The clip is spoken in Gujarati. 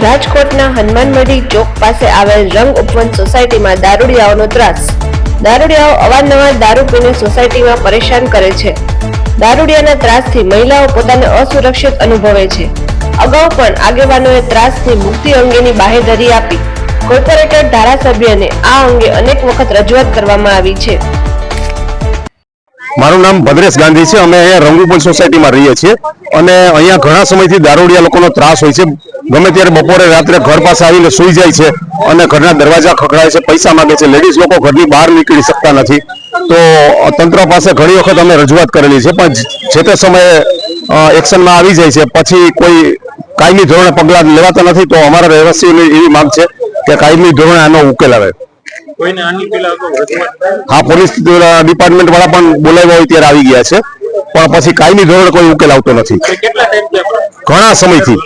રાજકોટના હનુમાનમઢી ચોક પાસે આવેલ રંગ ઉપવન સોસાયટીમાં દારૂડિયાઓનો ત્રાસ। દારૂડિયાઓ અવારનવાર દારૂ પીને સોસાયટીમાં પરેશાન કરે છે। દારૂડિયાના ત્રાસથી મહિલાઓ પોતાને અસુરક્ષિત અનુભવે છે। અગાઉ પણ આગેવાનોએ ત્રાસથી મુક્તિ અંગેની બાહેધરી આપી। કોર્પોરેટર ધારાસભ્યને આ અંગે અનેક વખત રજૂઆત કરવામાં આવી છે। મારું નામ ભદ્રેશ ગાંધી છે। અમે અહીંયા રંગુપુર સોસાયટીમાં રહીએ છીએ અને અહીંયા ઘણા સમયથી દારૂડિયા લોકોનો ત્રાસ હોય છે। ગમે ત્યારે બપોરે રાત્રે ઘર પાસે આવીને સૂઈ જાય છે અને ઘરના દરવાજા ખખડાય છે, પૈસા માંગે છે। લેડીઝ લોકો ઘરની બહાર નીકળી શકતા નથી। તો તંત્ર પાસે ઘણી વખત અમે રજૂઆત કરેલી છે, પણ જે તે સમયે એક્શનમાં આવી જાય છે, પછી કોઈ કાયમી ધોરણે પગલાં લેવાતા નથી। તો અમારા રહેવાસીઓની એવી માંગ છે કે કાયમી ધોરણે આનો ઉકેલ આવે। हाँ, પોલીસ ડિપાર્ટમેન્ટ वाला પણ બોલાવ્યા હોય ત્યારે આવી ગયા છે, પણ પછી કાયમી ધોરણે કોઈ ઉકેલ આવતો નથી ઘણા સમયથી।